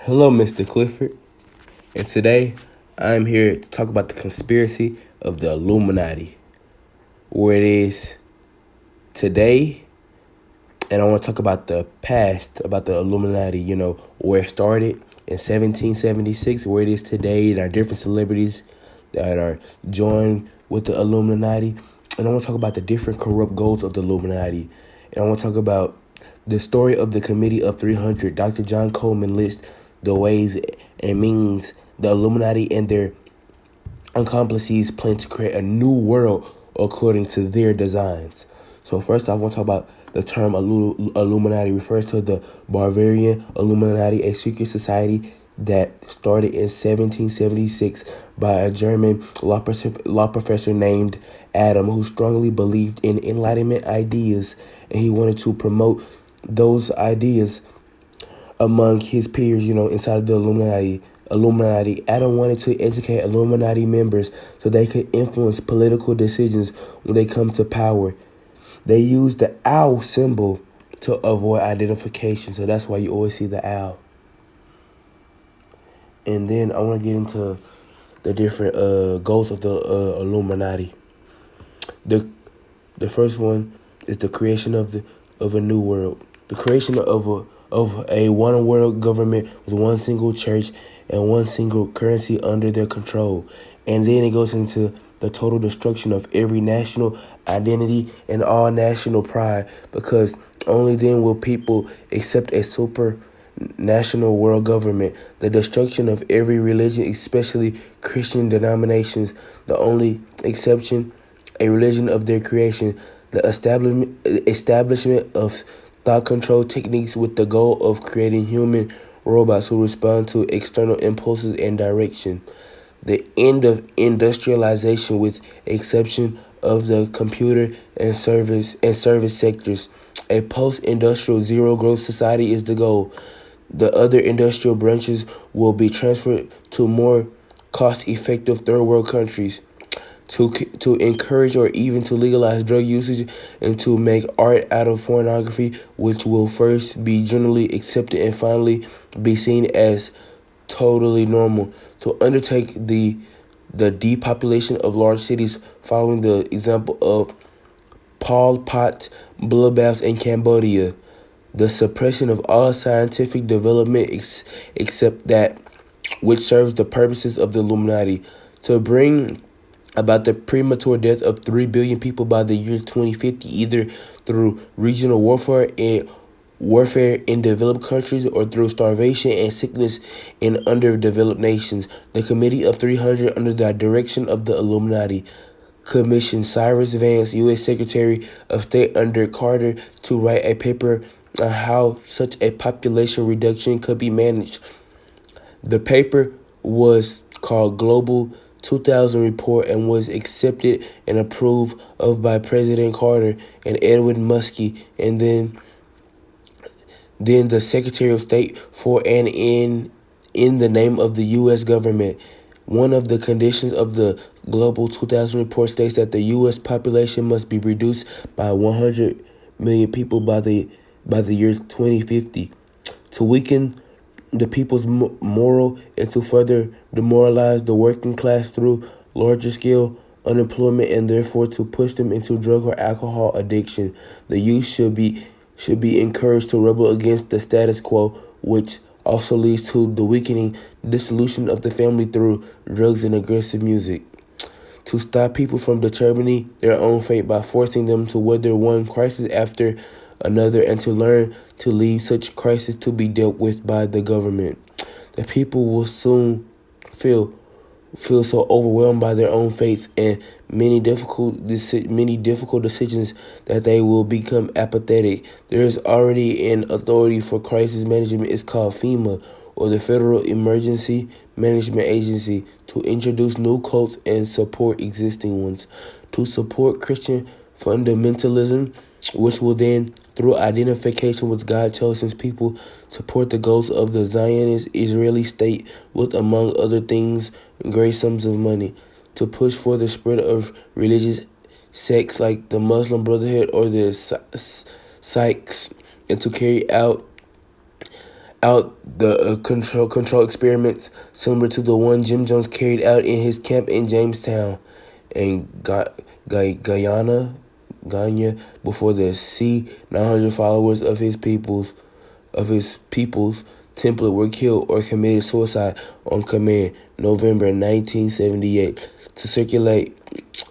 Hello, Mr. Clifford, and today I'm here to talk about the conspiracy of the Illuminati, where it is today, and I want to talk about the past, about the Illuminati, where it started in 1776, where it is today, and our different celebrities that are joined with the Illuminati. And I want to talk about the different corrupt goals of the Illuminati. And I want to talk about the story of the Committee of 300. Dr. John Coleman lists the ways and means the Illuminati and their accomplices plan to create a new world according to their designs. So first I want to talk about the term Illuminati refers to the Bavarian Illuminati, a secret society that started in 1776 by a German law professor named Adam, who strongly believed in Enlightenment ideas, and he wanted to promote those ideas among his peers, inside of the Illuminati. Adam wanted to educate Illuminati members so they could influence political decisions when they come to power. They used the owl symbol to avoid identification, so that's why you always see the owl. And then I want to get into the different goals of the Illuminati. The first one is the creation of a new world. The creation of a one world government with one single church and one single currency under their control. And then it goes into the total destruction of every national identity and all national pride, because only then will people accept a super national world government. The destruction of every religion, especially Christian denominations, the only exception, a religion of their creation. The establishment of thought control techniques with the goal of creating human robots who respond to external impulses and direction. The end of industrialization with exception of the computer and service sectors. A post-industrial zero-growth society is the goal. The other industrial branches will be transferred to more cost-effective third-world countries. To encourage or even to legalize drug usage and to make art out of pornography, which will first be generally accepted and finally be seen as totally normal. To undertake the depopulation of large cities following the example of Pol Pot bloodbaths in Cambodia. The suppression of all scientific development except that which serves the purposes of the Illuminati. To bring about the premature death of 3 billion people by the year 2050, either through regional warfare in developed countries or through starvation and sickness in underdeveloped nations. The Committee of 300, under the direction of the Illuminati, commissioned Cyrus Vance, U.S. Secretary of State under Carter, to write a paper on how such a population reduction could be managed. The paper was called Global 2000 report and was accepted and approved of by President Carter and Edwin Muskie, and then the Secretary of State for and in the name of the U.S. government. One of the conditions of the Global 2000 report states that the U.S. population must be reduced by 100 million people by the year 2050 to weaken the people's moral and to further demoralize the working class through larger scale unemployment, and therefore to push them into drug or alcohol addiction. The youth should be encouraged to rebel against the status quo, which also leads to the weakening dissolution of the family through drugs and aggressive music. To stop people from determining their own fate by forcing them to weather one crisis after another, and to learn to leave such crisis to be dealt with by the government. The people will soon feel so overwhelmed by their own fates and many difficult decisions that they will become apathetic. There is already an authority for crisis management. It's called FEMA, or the Federal Emergency Management Agency, to introduce new cults and support existing ones, to support Christian fundamentalism, which will then, through identification with God-chosen people, support the goals of the Zionist Israeli state with, among other things, great sums of money, to push for the spread of religious sects like the Muslim Brotherhood or the Sikhs, and to carry out out the control experiments similar to the one Jim Jones carried out in his camp in Jamestown and Guyana before the C-900 followers of his people's template were killed or committed suicide on command November 1978 to circulate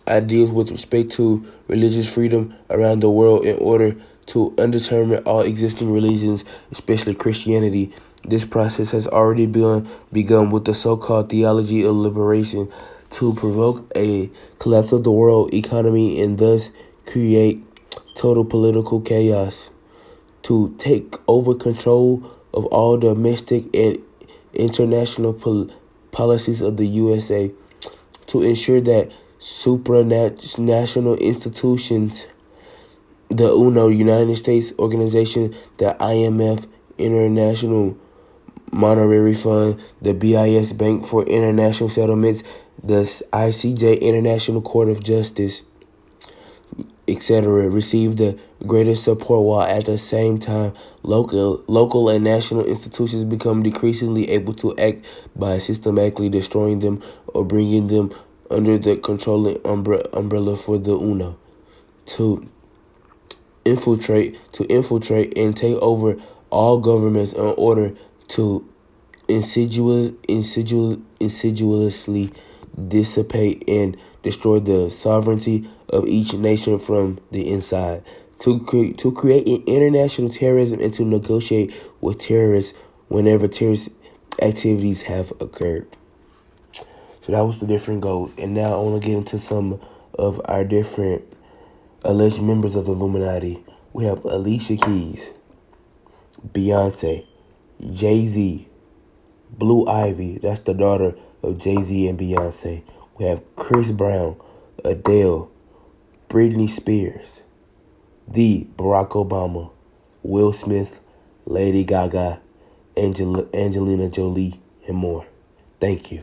ideas with respect to religious freedom around the world in order to undetermine all existing religions, especially Christianity. This process has already begun with the so-called theology of liberation to provoke a collapse of the world economy and thus create total political chaos, to take over control of all domestic and international policies of the USA, to ensure that supranational institutions, the UNO, United States Organization, the IMF, International Monetary Fund, the BIS Bank for International Settlements, the ICJ, International Court of Justice, etc., receive the greatest support, while at the same time local and national institutions become decreasingly able to act by systematically destroying them or bringing them under the controlling umbrella for the UNO to infiltrate and take over all governments in order to insidiously dissipate and destroy the sovereignty of each nation from the inside, to create an international terrorism and to negotiate with terrorists whenever terrorist activities have occurred. So that was the different goals. And now I want to get into some of our different alleged members of the Illuminati. We have Alicia Keys, Beyonce, Jay-Z, Blue Ivy, that's the daughter of Jay-Z and Beyonce. We have Chris Brown, Adele, Britney Spears, the Barack Obama, Will Smith, Lady Gaga, Angelina Jolie, and more. Thank you.